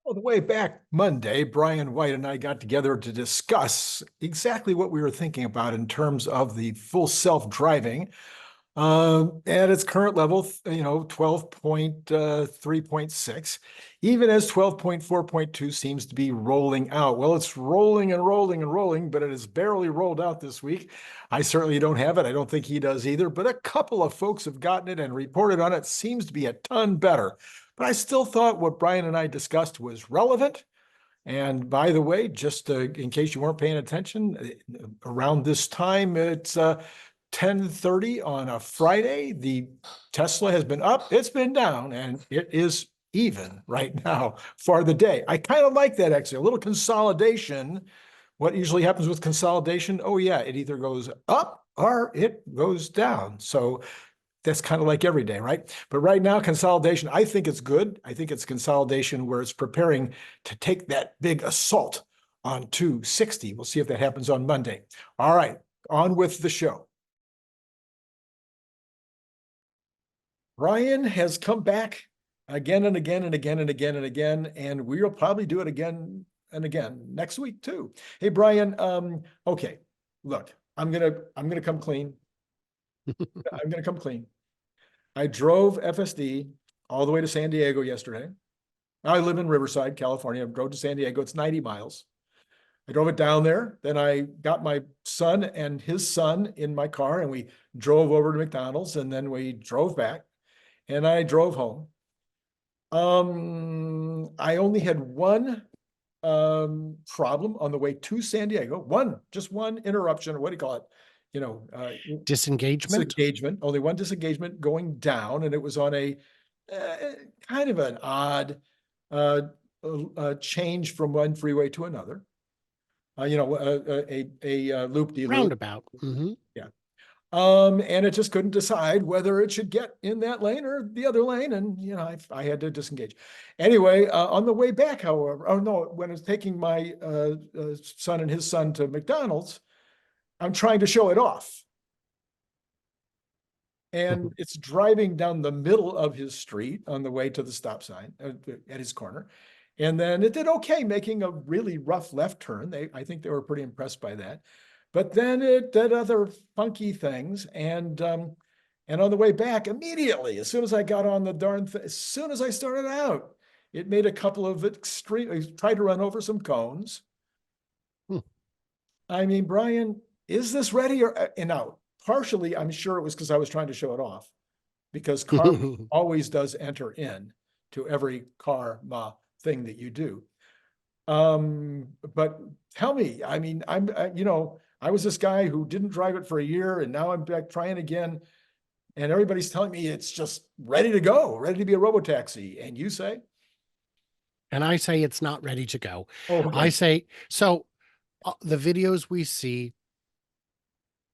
Well, the way back Monday, Brian White and I got together to discuss exactly what we were thinking about in terms of the full self-driving at its current level, 12.3.6, even as 12.4.2 seems to be rolling out. Well, it's rolling and rolling and rolling, but it has barely rolled out this week. I certainly don't have it. I don't think he does either, but a couple of folks have gotten it and reported on it. Seems to be a ton better. But I still thought what Brian and I discussed was relevant. And by the way, just in case you weren't paying attention, around this time, it's 10:30 on a Friday. The Tesla has been up, it's been down, and it is even right now for the day. I kind of like that, actually. A little consolidation. What usually happens with consolidation? Oh, yeah, it either goes up or it goes down. So that's kind of like every day, right? But right now, consolidation, I think it's good. I think it's consolidation where it's preparing to take that big assault on 260. We'll see if that happens on Monday. All right, on with the show. Brian has come back again and again and again and again and again, and we'll probably do it again and again next week too. Hey, Brian, okay, look, I'm gonna come clean. I'm gonna come clean. I drove FSD all the way to San Diego yesterday. I live in Riverside, California. I drove to San Diego. It's 90 miles. I drove it down there. Then I got my son and his son in my car, and we drove over to McDonald's, and then we drove back, and I drove home. I only had one problem on the way to San Diego. Just one interruption, or what do you call it? Disengagement. Only one disengagement going down, and it was on a kind of an odd change from one freeway to another. A loop-de-loop. Roundabout. Mm-hmm. Yeah. And it just couldn't decide whether it should get in that lane or the other lane, and I had to disengage. Anyway, on the way back, however, when I was taking my son and his son to McDonald's, I'm trying to show it off. And it's driving down the middle of his street on the way to the stop sign at his corner. And then it did okay, making a really rough left turn. I think they were pretty impressed by that. But then it did other funky things. And on the way back, immediately, as soon as I got on the darn thing, as soon as I started out, it made a couple of tried to run over some cones. I mean, Brian, is this ready or out? Partially, I'm sure it was because I was trying to show it off, because karma always does enter in to every karma thing that you do. But tell me, I mean, I was this guy who didn't drive it for a year, and now I'm back trying again, and everybody's telling me it's just ready to go, ready to be a robotaxi, and you say? And I say it's not ready to go. Oh, okay. I say, so the videos we see,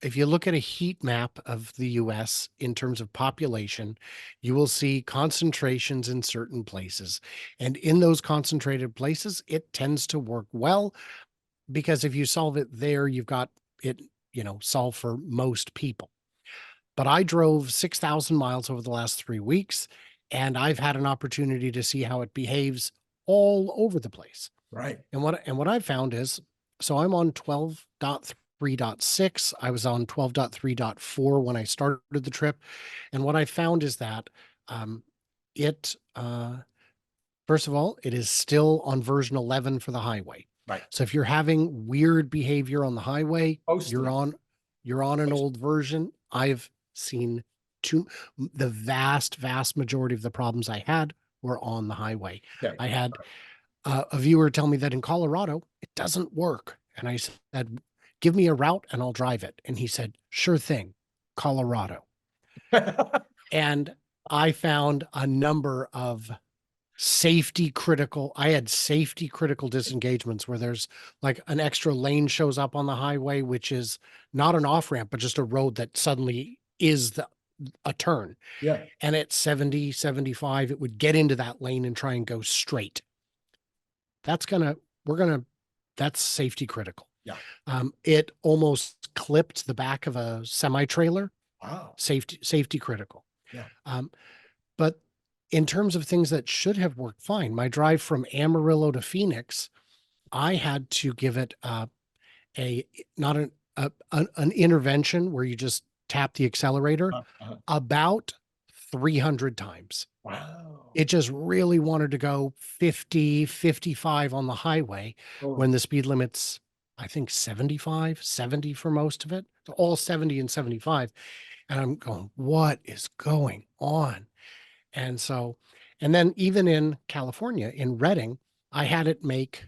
if you look at a heat map of the US in terms of population, you will see concentrations in certain places. And in those concentrated places, it tends to work well, because if you solve it there, you've got it, solved for most people. But I drove 6,000 miles over the last 3 weeks, and I've had an opportunity to see how it behaves all over the place. Right. And what I've found is, so I'm on 12.3.6. I was on 12.3.4 when I started the trip. And what I found is that first of all, it is still on version 11 for the highway. Right. So if you're having weird behavior on the highway, you're on an old version. I've seen the vast majority of the problems I had were on the highway. Okay. I had a viewer tell me that in Colorado, it doesn't work. And I said, give me a route and I'll drive it. And he said, sure thing, Colorado. And I found a number of safety critical disengagements where there's like an extra lane shows up on the highway, which is not an off-ramp, but just a road that suddenly is a turn. Yeah. And at 70, 75, it would get into that lane and try and go straight. That's safety critical. Yeah. It almost clipped the back of a semi-trailer. Wow. Safety critical. Yeah. But in terms of things that should have worked fine, my drive from Amarillo to Phoenix, I had to give it not an intervention where you just tap the accelerator about 300 times. Wow. It just really wanted to go 50, 55 on the highway when the speed limit's, I think 75, 70 for most of it, all 70 and 75. And I'm going, what is going on? And so, and then even in California, in Redding, I had it make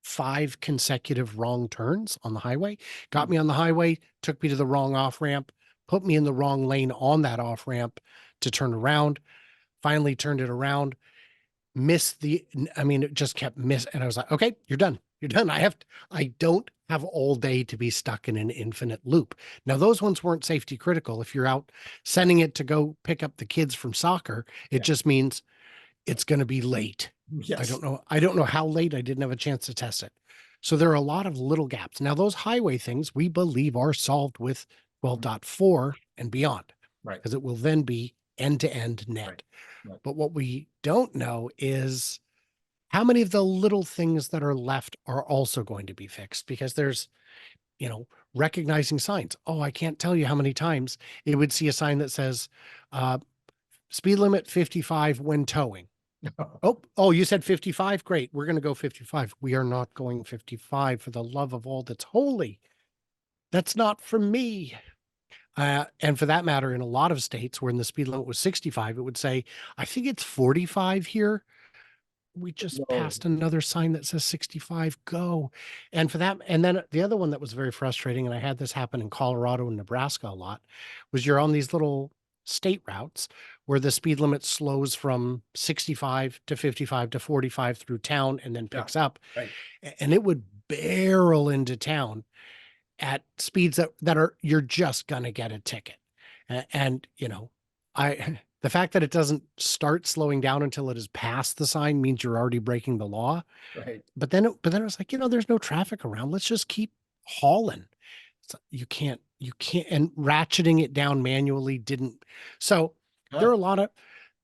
5 consecutive wrong turns on the highway, got me on the highway, took me to the wrong off ramp, put me in the wrong lane on that off ramp to turn around, finally turned it around, missed it just kept and I was like, okay, you're done. You're done. I don't have all day to be stuck in an infinite loop. Now, those ones weren't safety critical. If you're out sending it to go pick up the kids from soccer, it just means it's going to be late. Yes. I don't know how late. I didn't have a chance to test it. So there are a lot of little gaps. Now, those highway things we believe are solved with 12.4 and beyond, right? Because it will then be end-to-end net. Right. But what we don't know is how many of the little things that are left are also going to be fixed, because there's, recognizing signs. Oh, I can't tell you how many times it would see a sign that says, speed limit 55 when towing. Oh, you said 55? Great. We're going to go 55. We are not going 55 for the love of all that's holy. That's not for me. And for that matter, in a lot of states where the speed limit was 65, it would say, I think it's 45 here. We just passed another sign that says 65, go. And for that, and then the other one that was very frustrating, and I had this happen in Colorado and Nebraska a lot, was you're on these little state routes where the speed limit slows from 65 to 55 to 45 through town and then picks up. Right. And it would barrel into town at speeds that are, you're just going to get a ticket. And, the fact that it doesn't start slowing down until it has passed the sign means you're already breaking the law. Right. But then it was like, there's no traffic around. Let's just keep hauling. So you can't, and ratcheting it down manually didn't. So there are a lot of,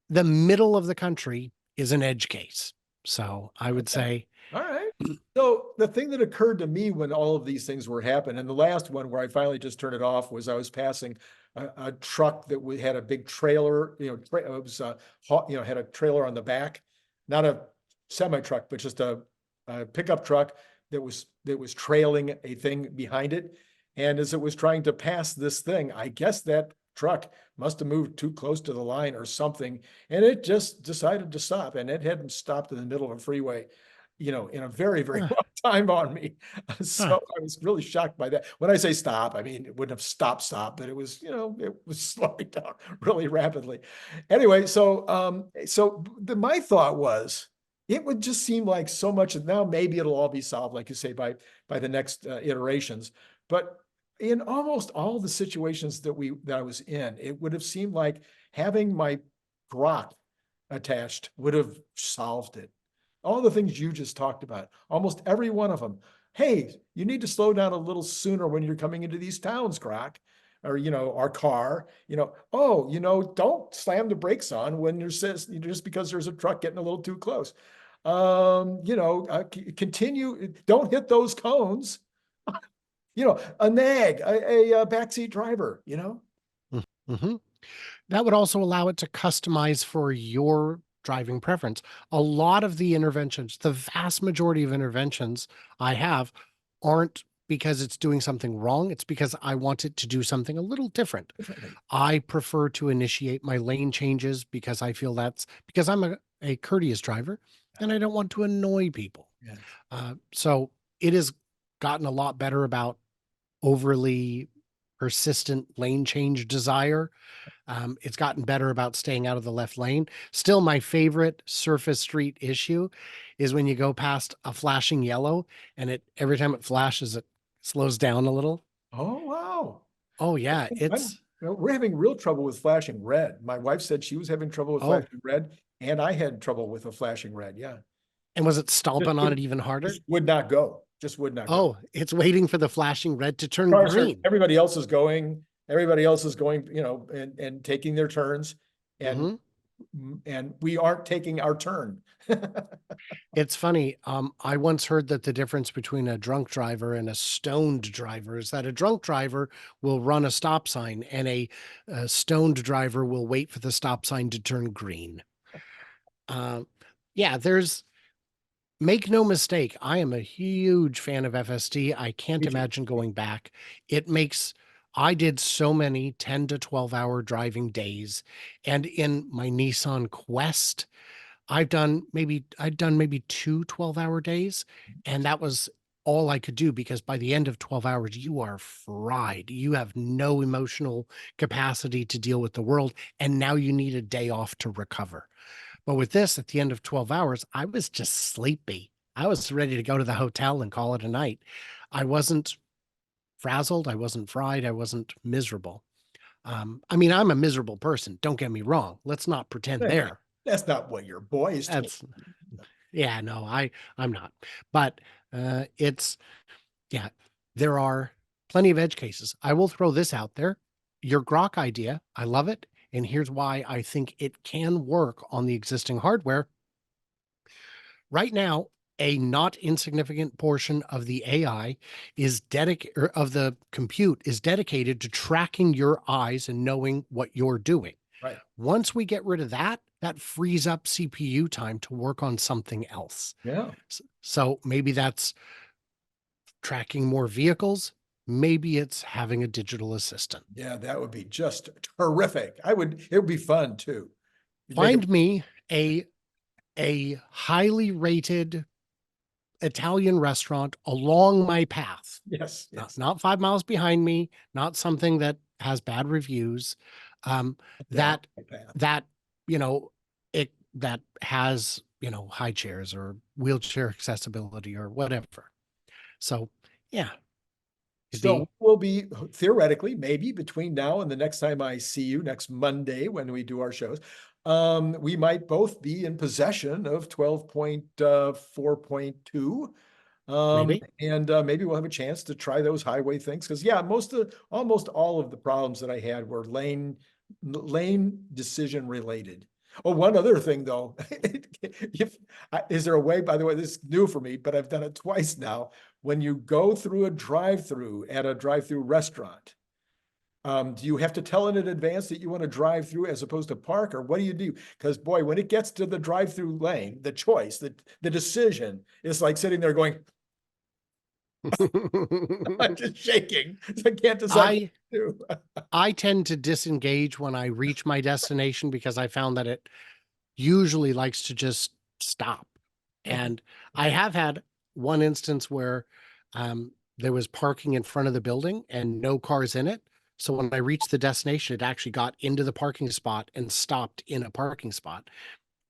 the middle of the country is an edge case. So I would say. All right. So the thing that occurred to me when all of these things were happening, and the last one where I finally just turned it off, was I was passing a truck that had a big trailer, it was had a trailer on the back, not a semi truck, but just a pickup truck that was trailing a thing behind it. And as it was trying to pass this thing, I guess that truck must have moved too close to the line or something, and it just decided to stop, and it hadn't stopped in the middle of a freeway, in a very, very long time on me. So I was really shocked by that. When I say stop, I mean, it wouldn't have stopped, but it was, it was slowing down really rapidly. Anyway, so my thought was, it would just seem like so much, and now maybe it'll all be solved, like you say, by the next iterations. But in almost all the situations that I was in, it would have seemed like having my 𝐒ₐ attached would have solved it. All the things you just talked about, almost every one of them. Hey, you need to slow down a little sooner when you're coming into these towns, 𝐒ₐ, or our car. Don't slam the brakes on when just because there's a truck getting a little too close. Continue. Don't hit those cones. A nag, a backseat driver. Mm-hmm. That would also allow it to customize for your driving preference. A lot of the interventions, the vast majority of interventions I have, aren't because it's doing something wrong. It's because I want it to do something a little different. I prefer to initiate my lane changes because I feel because I'm a courteous driver and I don't want to annoy people. Yes. So it has gotten a lot better about overly persistent lane change desire. It's gotten better about staying out of the left lane. Still, my favorite surface street issue is when you go past a flashing yellow and every time it flashes, it slows down a little. Oh, wow. Oh, yeah. We're having real trouble with flashing red. My wife said she was having trouble with flashing red, and I had trouble with a flashing red. Yeah. And was it stomping on it even harder? Just would not go. Just would not go. Oh, it's waiting for the flashing red to turn green. Everybody else is going, and taking their turns. And and we aren't taking our turn. It's funny. I once heard that the difference between a drunk driver and a stoned driver is that a drunk driver will run a stop sign and a stoned driver will wait for the stop sign to turn green. Uh, yeah, make no mistake, I am a huge fan of FSD. I can't Me too. imagine going back. I did so many 10 to 12-hour driving days. And in my Nissan Quest, I'd done maybe 2 12-hour days, and that was all I could do because by the end of 12 hours, you are fried. You have no emotional capacity to deal with the world, and now you need a day off to recover. But with this, at the end of 12 hours, I was just sleepy. I was ready to go to the hotel and call it a night. I wasn't frazzled. I wasn't fried. I wasn't miserable. I mean, I'm a miserable person. Don't get me wrong. Let's not pretend there. That's not what your boys told That's yeah, no, I'm not. But it's yeah, there are plenty of edge cases. I will throw this out there. Your grok idea, I love it. And here's why I think it can work on the existing hardware. Right now, a not insignificant portion of the AI is dedicated of the compute is dedicated to tracking your eyes and knowing what you're doing. Right. Once we get rid of that, that frees up CPU time to work on something else. Yeah. So maybe that's tracking more vehicles. Maybe it's having a digital assistant. Yeah, that would be just terrific. It would be fun too. Find me a highly rated Italian restaurant along my path. Yes, yes. Not 5 miles behind me, not something that has bad reviews. That you know, that has, high chairs or wheelchair accessibility or whatever. So, yeah. So we'll be theoretically, maybe between now and the next time I see you next Monday when we do our shows, we might both be in possession of 12.4.2. Maybe. And maybe we'll have a chance to try those highway things. Because yeah, almost all of the problems that I had were lane decision related. Oh, one other thing though, is there a way, by the way, this is new for me, but I've done it twice now. When you go through a drive-through at a drive-through restaurant, do you have to tell in advance that you want to drive through as opposed to park, or what do you do? Because boy, when it gets to the drive-through lane, the choice, the decision is like sitting there going, I'm just shaking. I can't decide what to do. I tend to disengage when I reach my destination because I found that it usually likes to just stop. And I have had one instance where there was parking in front of the building and no cars in it. So when I reached the destination, it actually got into the parking spot and stopped in a parking spot.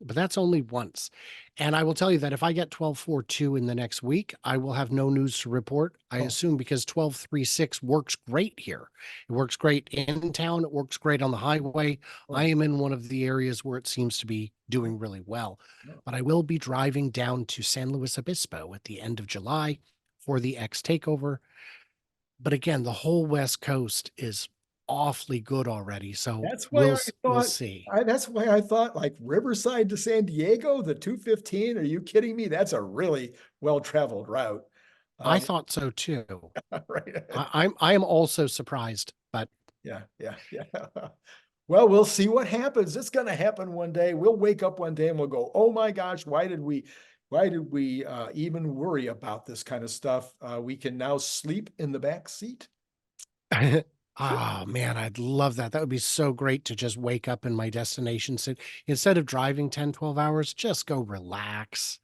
But that's only once. And I will tell you that if I get 12.4.2 in the next week, I will have no news to report, I assume, because 12.3.6 works great here. It works great in town. It works great on the highway. I am in one of the areas where it seems to be doing really well. But I will be driving down to San Luis Obispo at the end of July for the X takeover. But again, the whole West Coast is awfully good already. So that's why we'll see. That's why I thought like Riverside to San Diego, the 215. Are you kidding me? That's a really well-traveled route. I thought so too. Right. I am also surprised, but yeah. Well, we'll see what happens. It's going to happen one day. We'll wake up one day and we'll go, oh my gosh, why did we even worry about this kind of stuff? We can now sleep in the back seat. oh man, I'd love that. That would be so great to just wake up in my destination. So instead of driving 10, 12 hours, just go relax,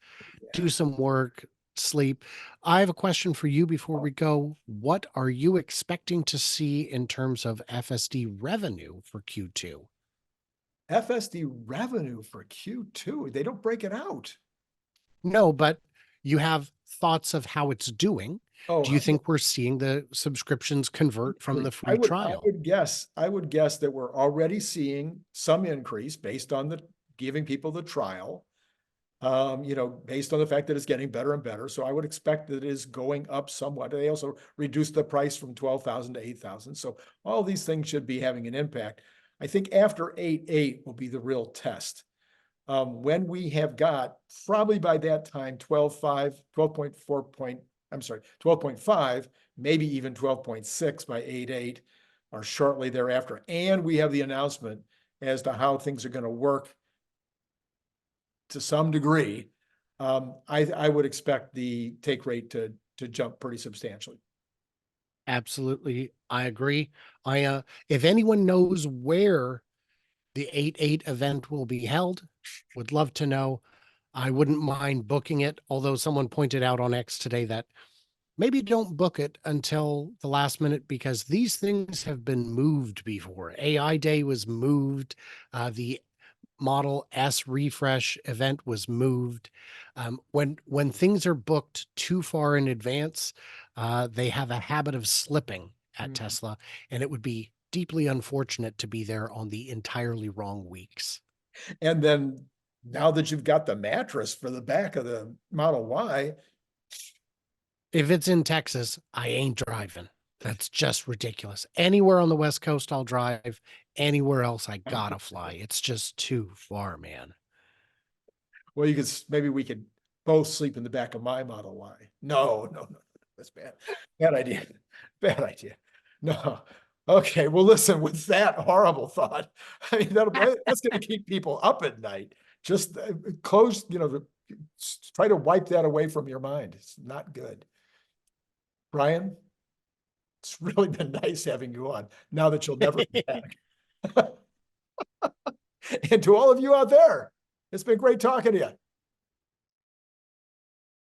do some work, sleep. I have a question for you before we go. What are you expecting to see in terms of FSD revenue for Q2? FSD revenue for Q2, they don't break it out. No, but you have thoughts of how it's doing. Oh, do you think we're seeing the subscriptions convert from the free trial? I would guess that we're already seeing some increase based on giving people the trial. Based on the fact that it's getting better and better. So I would expect that it is going up somewhat. They also reduced the price from 12,000 to 8,000. So all these things should be having an impact. I think after 8.8 will be the real test. When we have got, probably by that time, 12.5, 12.5, maybe even 12.6 by 8.8, or shortly thereafter. And we have the announcement as to how things are going to work to some degree. I would expect the take rate to jump pretty substantially. Absolutely. I agree. If anyone knows where the 8.8 event will be held, would love to know. I wouldn't mind booking it, although someone pointed out on X today that maybe don't book it until the last minute because these things have been moved before. AI Day was moved. The Model S refresh event was moved. When things are booked too far in advance, they have a habit of slipping at Tesla, and it would be deeply unfortunate to be there on the entirely wrong weeks. And then now that you've got the mattress for the back of the Model Y, If it's in Texas, I ain't driving. That's just ridiculous. Anywhere on the West Coast, I'll drive. Anywhere else, I gotta fly. It's just too far, man. well, maybe we could both sleep in the back of my Model Y. No, that's bad. Bad idea. Bad idea. No. Okay, well, listen, with that horrible thought, I mean, that's going to keep people up at night. Just close, try to wipe that away from your mind. It's not good. Brian, it's really been nice having you on now that you'll never be back. And to all of you out there, it's been great talking to you.